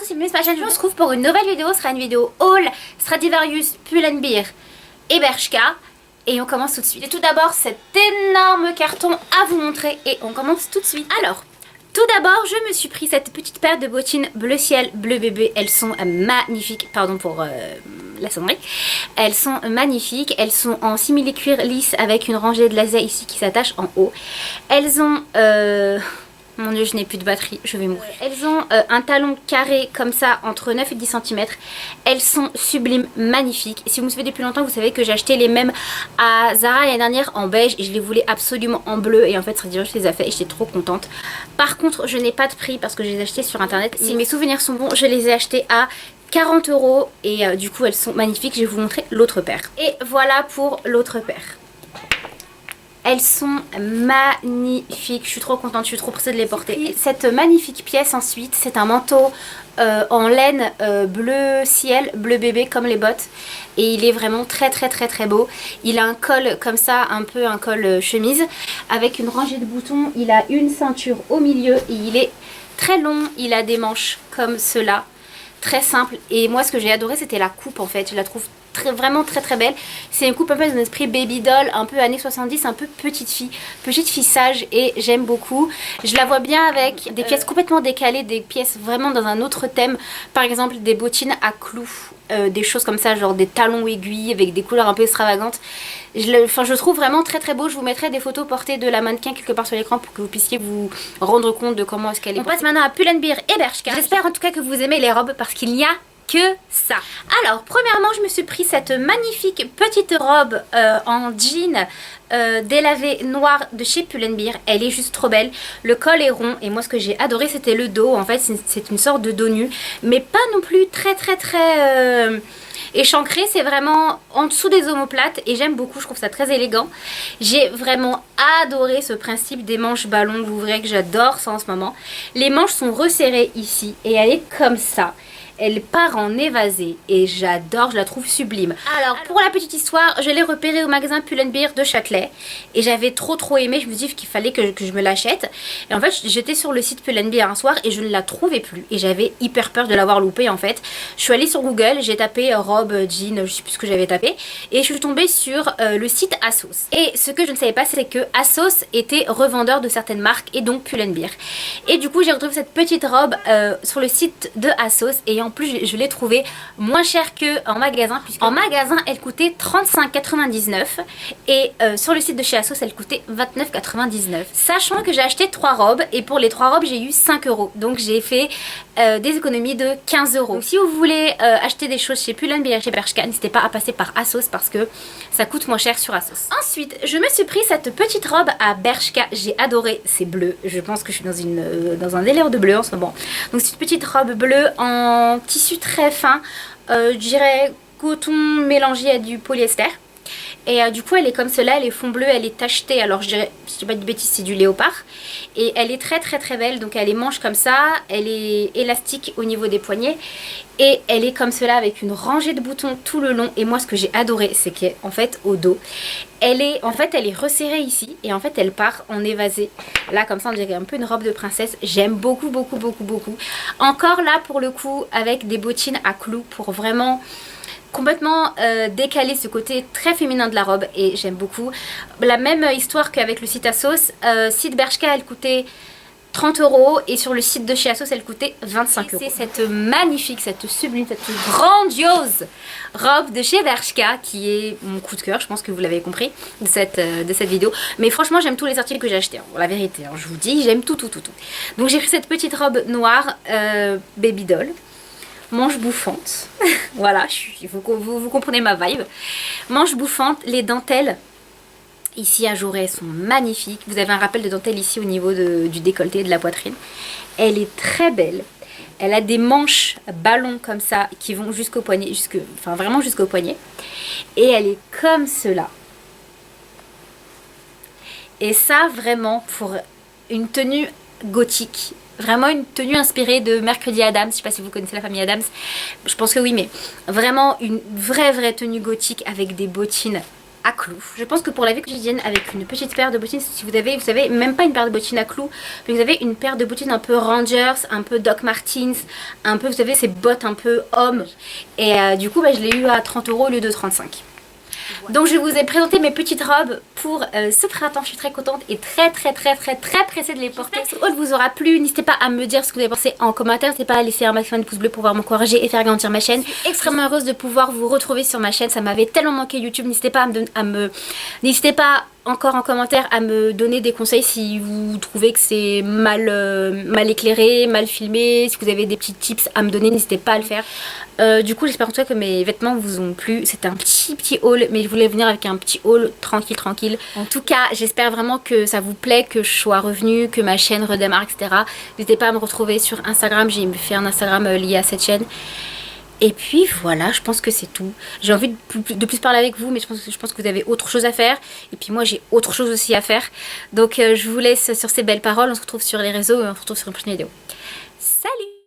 tous et bienvenue sur ma chaîne. Je se retrouve pour une nouvelle vidéo. Ce sera une vidéo haul Stradivarius, Pull&Bear et Bershka. Et on commence tout de suite. Et tout d'abord cet énorme carton à vous montrer. Et on commence tout de suite. Alors, tout d'abord je me suis pris cette petite paire de bottines bleu ciel, bleu bébé. Elles sont magnifiques. Pardon pour la sonnerie. Elles sont magnifiques. Elles sont en simili-cuir lisse avec une rangée de lacets ici qui s'attache en haut. Elles ont... Mon dieu, je n'ai plus de batterie, je vais mourir. Elles ont un talon carré comme ça entre 9 et 10 cm. Elles sont sublimes, magnifiques. Si vous me suivez depuis longtemps, vous savez que j'ai acheté les mêmes à Zara l'année dernière en beige et je les voulais absolument en bleu. Et en fait, Stradivarius les a fait et j'étais trop contente. Par contre, je n'ai pas de prix parce que je les ai achetés sur internet. Si mes souvenirs sont bons, je les ai achetés à 40 € et du coup, elles sont magnifiques. Je vais vous montrer l'autre paire. Et voilà pour l'autre paire. Elles sont magnifiques, je suis trop contente, je suis trop pressée de les porter. Et cette magnifique pièce ensuite, c'est un manteau en laine bleu ciel, bleu bébé comme les bottes. Et il est vraiment très beau. Il a un col comme ça, un peu un col chemise, avec une rangée de boutons. Il a une ceinture au milieu et il est très long. Il a des manches comme cela, très simple. Et moi ce que j'ai adoré c'était la coupe en fait, je la trouve vraiment très belle. C'est une coupe un peu d'un esprit baby doll, un peu années 70, un peu petite fille sage et j'aime beaucoup. Je la vois bien avec des pièces complètement décalées, des pièces vraiment dans un autre thème, par exemple des bottines à clous, des choses comme ça, genre des talons aiguilles avec des couleurs un peu extravagantes. Je trouve vraiment très beau. Je vous mettrai des photos portées de la mannequin quelque part sur l'écran pour que vous puissiez vous rendre compte de comment est-ce qu'elle est. On passe maintenant à Pull&Bear et Bershka. J'espère en tout cas que vous aimez les robes parce qu'il n'y a que ça. Alors premièrement je me suis pris cette magnifique petite robe en jean délavé noir de chez Pull&Bear. Elle est juste trop belle, le col est rond et moi ce que j'ai adoré c'était le dos. En fait c'est une sorte de dos nu mais pas non plus très échancré, c'est vraiment en dessous des omoplates et j'aime beaucoup, je trouve ça très élégant. J'ai vraiment adoré ce principe des manches ballons, vous verrez que j'adore ça en ce moment. Les manches sont resserrées ici et elle est comme ça. Elle part en évasé et j'adore, je la trouve sublime. Alors pour la petite histoire, je l'ai repérée au magasin Pull&Bear de Châtelet et j'avais trop aimé, je me suis dit qu'il fallait que je me l'achète. Et en fait j'étais sur le site Pull&Bear un soir et je ne la trouvais plus et j'avais hyper peur de l'avoir loupée en fait. Je suis allée sur Google, j'ai tapé robe, jean, je sais plus ce que j'avais tapé et je suis tombée sur le site ASOS. Et ce que je ne savais pas c'est que ASOS était revendeur de certaines marques et donc Pull&Bear. Et du coup j'ai retrouvé cette petite robe sur le site de ASOS et en plus je l'ai trouvée moins chère qu'en magasin, puisqu'en magasin elle coûtait 35,99 et sur le site de chez ASOS elle coûtait 29,99. Sachant que j'ai acheté 3 robes et pour les 3 robes j'ai eu 5 €, donc j'ai fait des économies de 15 €. Donc si vous voulez acheter des choses chez Pull&Bear et chez Bershka, n'hésitez pas à passer par ASOS parce que ça coûte moins cher sur ASOS. Ensuite je me suis pris cette petite robe à Bershka, j'ai adoré, c'est bleu, je pense que je suis dans un délire de bleu en ce moment. Donc c'est une petite robe bleue en tissu très fin, je dirais coton mélangé à du polyester. Et du coup elle est comme cela, elle est fond bleu, elle est tachetée, alors je dirais, si je dis pas de bêtises, c'est du léopard. Et elle est très belle, donc elle est manche comme ça, elle est élastique au niveau des poignets. Et elle est comme cela avec une rangée de boutons tout le long. Et moi ce que j'ai adoré c'est qu'en fait au dos, elle est resserrée ici et en fait elle part en évasé. Là comme ça on dirait un peu une robe de princesse. J'aime beaucoup. Encore là pour le coup avec des bottines à clous pour vraiment complètement décaler ce côté très féminin de la robe et j'aime beaucoup. La même histoire qu'avec le site ASOS, site Bershka elle coûtait 30 € et sur le site de chez ASOS elle coûtait 25 €. C'est cette magnifique, cette sublime, cette grandiose robe de chez Bershka qui est mon coup de cœur, je pense que vous l'avez compris de cette vidéo. Mais franchement j'aime tous les articles que j'ai achetés, la vérité, je vous dis j'aime tout. Donc j'ai pris cette petite robe noire baby doll, manche bouffante, voilà, vous comprenez ma vibe. Manche bouffante, les dentelles ici à Jaurès sont magnifiques. Vous avez un rappel de dentelle ici au niveau du décolleté de la poitrine. Elle est très belle. Elle a des manches ballons comme ça qui vont jusqu'au poignet, vraiment jusqu'au poignet. Et elle est comme cela. Et ça vraiment pour une tenue gothique. Vraiment une tenue inspirée de Mercredi Adams. Je sais pas si vous connaissez la famille Adams. Je pense que oui, mais vraiment une vraie tenue gothique avec des bottines à clous. Je pense que pour la vie quotidienne, avec une petite paire de bottines, si vous avez, vous savez, même pas une paire de bottines à clous, mais vous avez une paire de bottines un peu Rangers, un peu Doc Martens, un peu, vous savez, ces bottes un peu hommes. Et du coup, bah, je l'ai eu à 30 € au lieu de 35. Donc je vous ai présenté mes petites robes pour ce printemps. Je suis très contente et très pressée de les porter. Ce haul vous aura plu. N'hésitez pas à me dire ce que vous avez pensé en commentaire. N'hésitez pas à laisser un maximum de pouces bleus pour pouvoir m'encourager et faire grandir ma chaîne. Je suis extrêmement heureuse de pouvoir vous retrouver sur ma chaîne. Ça m'avait tellement manqué YouTube. N'hésitez pas N'hésitez pas encore en commentaire à me donner des conseils si vous trouvez que c'est mal éclairé, mal filmé. Si vous avez des petits tips à me donner, n'hésitez pas à le faire. Du coup, j'espère en tout cas que mes vêtements vous ont plu. C'était un petit haul, mais je voulais venir avec un petit haul tranquille. En tout cas, j'espère vraiment que ça vous plaît, que je sois revenue, que ma chaîne redémarre, etc. N'hésitez pas à me retrouver sur Instagram. J'ai fait un Instagram lié à cette chaîne. Et puis voilà, je pense que c'est tout. J'ai envie de plus parler avec vous, mais je pense que vous avez autre chose à faire. Et puis moi, j'ai autre chose aussi à faire. Donc je vous laisse sur ces belles paroles. On se retrouve sur les réseaux et on se retrouve sur une prochaine vidéo. Salut!